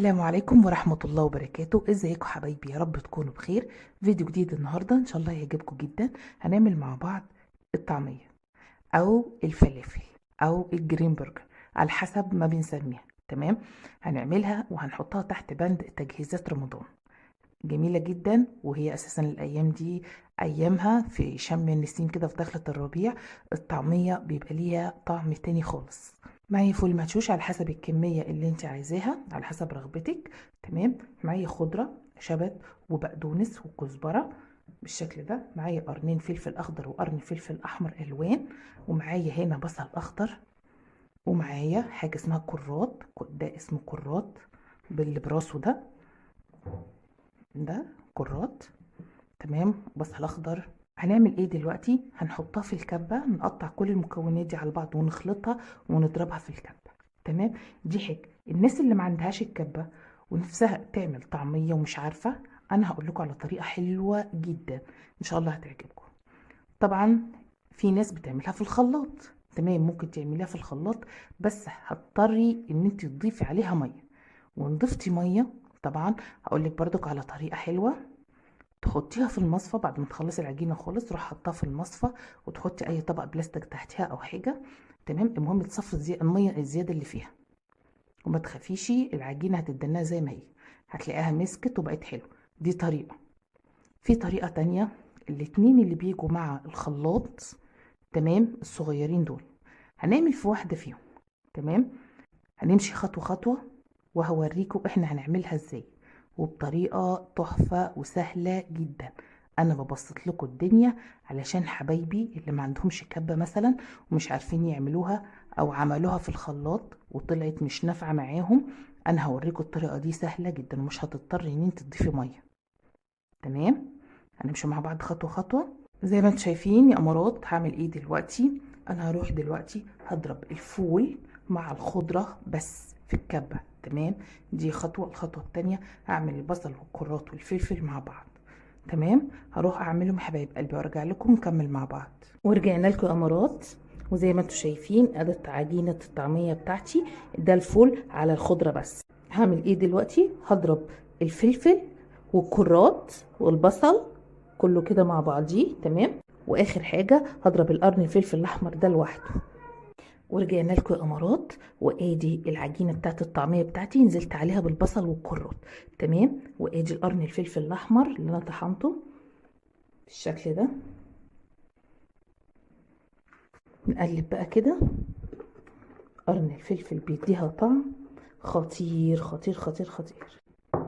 السلام عليكم ورحمة الله وبركاته. ازيكم حبايبي؟ يا رب تكونوا بخير. فيديو جديد النهاردة ان شاء الله يعجبكم جدا. هنعمل مع بعض الطعمية او الفلافل او الجرين برجر على حسب ما بنسميها. تمام، هنعملها وهنحطها تحت بند تجهيزات رمضان. جميلة جدا، وهي اساسا الايام دي ايامها في شم النسيم كده في دخلة الربيع. الطعمية بيبقى ليها طعم تاني خالص. معايا فول مدشوش على حسب الكمية اللي انت عايزاها، على حسب رغبتك. تمام، معايا خضرة شبت وبقدونس وكزبرة بالشكل ده. معايا قرنين فلفل اخضر وقرن فلفل احمر الوان، ومعايا هنا بصل اخضر، ومعايا حاجة اسمها كرات، ده اسمه كرات باللي براسه ده كرات. تمام، بصل اخضر. هنعمل ايه دلوقتي؟ هنحطها في الكبة، نقطع كل المكونات دي على بعض ونخلطها ونضربها في الكبة. تمام، دي حاجة. الناس اللي ما عندهاش الكبة ونفسها تعمل طعمية ومش عارفة، انا هقول لكم على طريقة حلوة جدا ان شاء الله هتعجبكم. طبعا في ناس بتعملها في الخلاط. تمام، ممكن تعمليها في الخلاط، بس هتضطري ان انت تضيفي عليها مية. ونضفتي مية طبعا هقول لك برضك على طريقة حلوة. تحطيها في المصفى بعد ما تخلصي العجينه خالص، تروح حطها في المصفى وتحطي اي طبق بلاستيك تحتها او حاجه. تمام، المهم تصفي الميه الزياده اللي فيها، وما تخافيش العجينه هتدنها زي ما هي، هتلاقيها مسكت وبقت حلو. دي طريقه. في طريقه تانية، الاتنين اللي بيجوا مع الخلاط، تمام، الصغيرين دول، هنعمل في واحده فيهم. تمام، هنمشي خطوه خطوه وهوريكم احنا هنعملها ازاي، وبطريقة تحفة وسهلة جدا. انا ببسط لكم الدنيا علشان حبايبي اللي ما عندهمش كبة مثلا ومش عارفين يعملوها، او عملوها في الخلاط وطلعت مش نافعة معاهم. انا هوريكم الطريقة دي سهلة جدا ومش هتضطري ان انت تضيفي مية. تمام، هنمشي مع بعض خطوة خطوة زي ما انتم شايفين يا امارات. هعمل ايه دلوقتي؟ انا هروح دلوقتي هضرب الفول مع الخضرة بس في الكبة. تمام، دي خطوة. الخطوة التانية هعمل البصل والكرات والفلفل مع بعض. تمام، هروح اعملهم يا حبايب قلبي وارجع لكم نكمل مع بعض. ورجعنا لكم يا امارات، وزي ما انتم شايفين ادت عجينة الطعمية بتاعتي. ده الفول على الخضرة بس. هعمل ايه دلوقتي؟ هضرب الفلفل والكرات والبصل كله كده مع بعضيه. تمام، واخر حاجه هضرب القرن الفلفل الاحمر ده لوحده. ورجعنا لكم يا امارات، وادي العجينه بتاعت الطعميه بتاعتي نزلت عليها بالبصل والكرات. تمام، وادي القرن الفلفل الاحمر اللي انا طحنته بالشكل ده. نقلب بقى كده. قرن الفلفل بيديها طعم خطير خطير خطير خطير.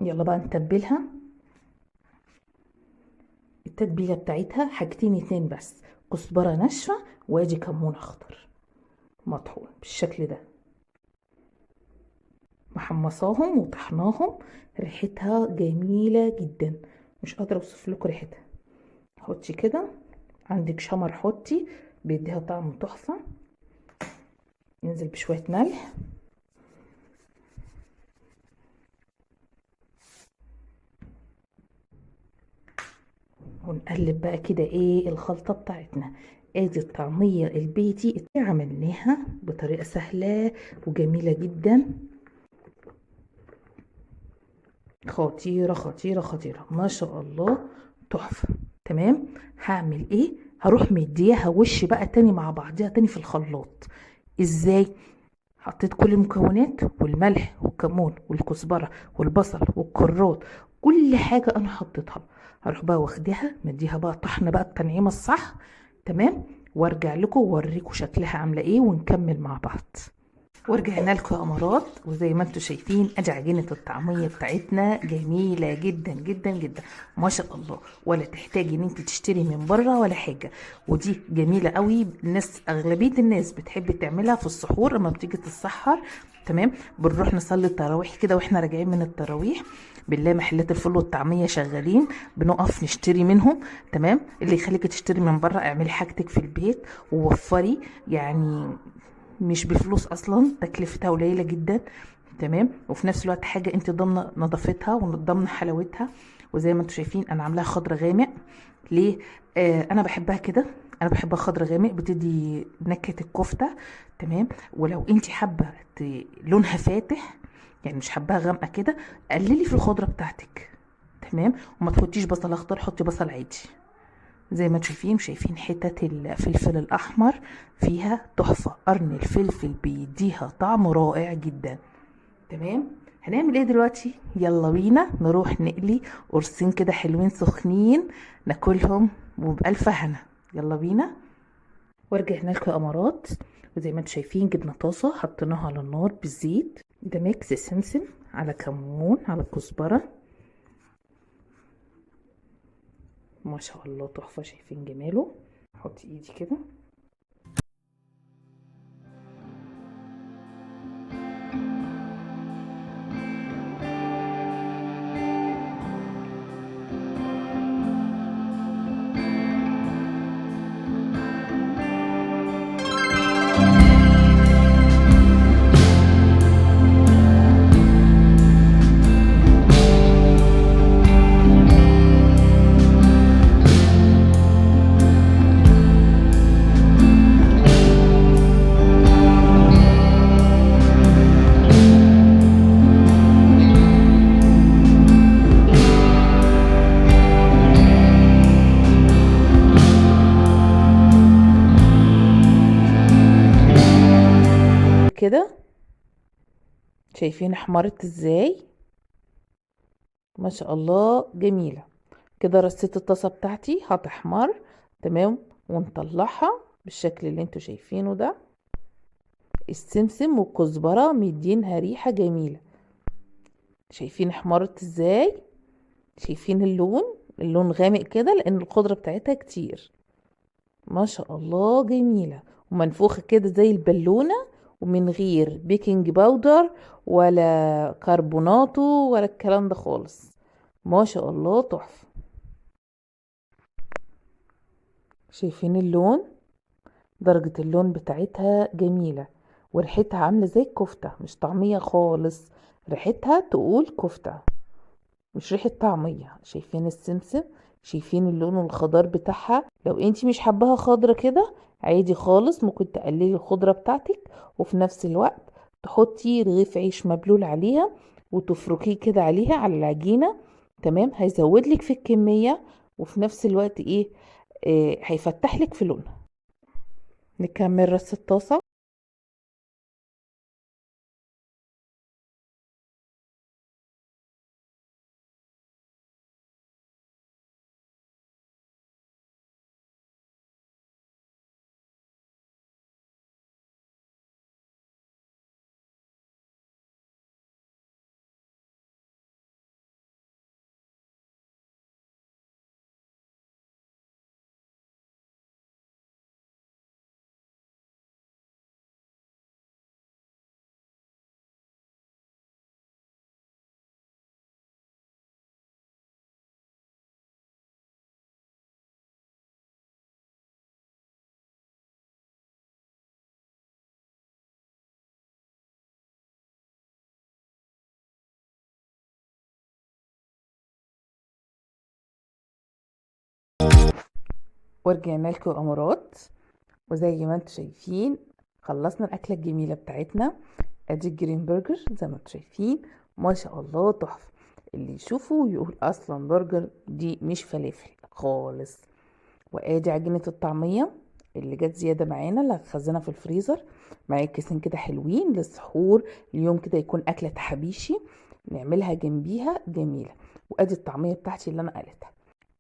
يلا بقى نتبلها. التتبيله بتاعتها حاجتين اتنين بس، كزبره ناشفه وادي كمون اخضر مطحون بالشكل ده. محمصاهم وطحناهم، ريحتها جميلة جدا، مش قادرة اوصف لكم ريحتها. حطي كده، عندك شمر حطي بيديها طعم تحفة. ننزل بشوية ملح، ونقلب بقى كده ايه الخلطة بتاعتنا. ادي الطعمية البيتي اللي عملناها بطريقة سهلة وجميلة جدا، خطيرة خطيرة خطيرة ما شاء الله، تحفة. تمام، هعمل ايه؟ هروح مديها وش بقى تاني مع بعضيها تاني في الخلاط. ازاي؟ حطيت كل المكونات والملح والكمون والكزبرة والبصل والكرات، كل حاجة انا حطيتها. هروح بقى واخديها مديها بقى طحنة بقى التنعيمة الصح. تمام، وارجع لكم واوريكم شكلها عاملة ايه ونكمل مع بعض. ورجعنا لكم يا امارات، وزي ما انتم شايفين ادي عجينه الطعميه بتاعتنا جميله جدا جدا جدا ما شاء الله، ولا تحتاجي ان انت تشتري من بره ولا حاجه. ودي جميله قوي. الناس اغلبيه الناس بتحب تعملها في السحور لما بتيجي تتسحر. تمام، بنروح نصلي التراويح كده واحنا راجعين من التراويح، بالله محلات الفول والطعميه شغالين بنقف نشتري منهم. تمام، اللي يخليك تشتري من بره اعملي حاجتك في البيت ووفري، يعني مش بفلوس اصلا، تكلفتها قليله جدا. تمام، وفي نفس الوقت حاجه انت ضامنه نظافتها وضامنه حلاوتها. وزي ما انتم شايفين انا عاملاها خضر غامق. ليه؟ انا بحبها كده، انا بحبها خضر غامق بتدي نكهه الكفته. تمام، ولو انت حابه لونها فاتح يعني مش حباها غامقه كده، قللي في الخضره بتاعتك. تمام. وما تحطيش بصل اخضر، حطي بصل عادي. زي ما انتم شايفين حتت الفلفل الاحمر فيها تحفه، قرن الفلفل بيديها طعم رائع جدا. تمام. هنعمل ايه دلوقتي؟ يلا بينا نروح نقلي قرصين كده حلوين سخنين ناكلهم وبألف هنا. يلا بينا. ورجعنا لكم يا امارات، وزي ما انتم شايفين جبنا طاسه حطيناها على النار بالزيت. ده ميكس سمسم على كمون على كزبره، ما شاء الله تحفه. شايفين جماله؟ احط ايدي كده. كده شايفين احمرت ازاي؟ ما شاء الله جميله. كده رصيت الطاسه بتاعتي هتحمر. تمام. ونطلعها بالشكل اللي انتوا شايفينه ده. السمسم والكزبره مدينها ريحه جميله. شايفين احمرت ازاي؟ شايفين اللون غامق كده لان الخضره بتاعتها كتير. ما شاء الله جميله، ومنفوخه كده زي البالونه، ومن غير بيكنج باودر ولا كربوناتو ولا الكلام ده خالص. ما شاء الله تحفه. شايفين اللون؟ درجة اللون بتاعتها جميلة، وريحتها عاملة زي الكفتة، مش طعمية خالص. ريحتها تقول كفتة، مش ريحة طعمية. شايفين السمسم؟ شايفين اللون والخضار بتاعها؟ لو انتي مش حباها خضرة كده عادي خالص، ممكن تقللي الخضرة بتاعتك، وفي نفس الوقت تحطي رغيف عيش مبلول عليها وتفركيه كده عليها على العجينة. تمام. هيزودلك في الكمية، وفي نفس الوقت هيفتحلك في لونها. نكمل رص الطاسة. ورجعنا لكم يا امارات، وزي ما انتم شايفين خلصنا الاكله الجميله بتاعتنا. ادي الجرين برجر زي ما انتم شايفين، ما شاء الله تحفه. اللي يشوفه يقول اصلا برجر دي مش فلافل خالص. وادي عجينه الطعميه اللي جت زياده معانا، اللي هتخزنها في الفريزر. معايا كيسين كده حلوين للسحور، اليوم كده يكون اكله تحابيشي نعملها جنبيها جميله. وادي الطعميه بتاعتي اللي انا قالتها.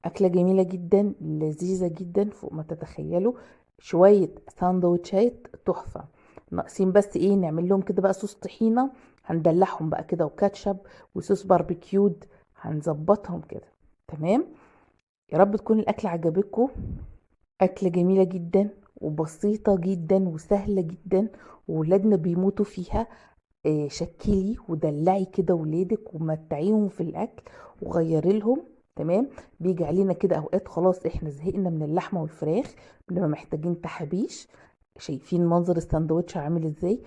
أكلة جميلة جدا، لذيذة جدا فوق ما تتخيلوا. شوية ساندوتشات تحفة. ناقصين بس نعمل لهم كده بقى صوص طحينة، هندلعهم بقى كده وكاتشب وصوص باربيكيود، هنظبطهم كده. تمام. يا رب تكون الأكلة عجبتكم. أكلة جميلة جدا وبسيطة جدا وسهلة جدا، وولادنا بيموتوا فيها. شكلي ودلعي كده ولادك ومتعيهم في الاكل وغيري لهم. تمام. بيجي علينا كده اوقات خلاص احنا زهقنا من اللحمه والفراخ، بنبقى محتاجين تحابيش. شايفين منظر الساندوتش عامل ازاي؟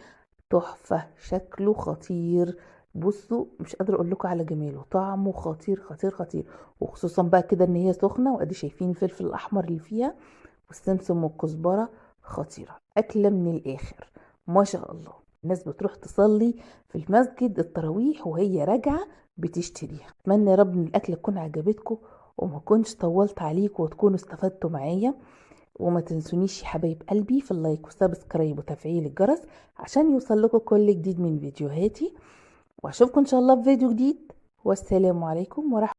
تحفه، شكله خطير. بصوا مش قادره اقول لكم على جماله، طعمه خطير خطير خطير. وخصوصا بقى كده ان هي سخنه، وادي شايفين الفلفل الاحمر اللي فيها والسمسم والكزبره. خطيره، اكله من الاخر. ما شاء الله. الناس بتروح تصلي في المسجد التراويح وهي راجعة بتشتريها. اتمنى يا رب ان الاكل تكون عجبتكم وما كنتش طولت عليكم وتكونوا استفدتوا معايا. وما تنسونيش يا حبايب قلبي في اللايك والسبسكرايب وتفعيل الجرس عشان يوصل لكم كل جديد من فيديوهاتي، واشوفكم ان شاء الله في فيديو جديد. والسلام عليكم ورحمة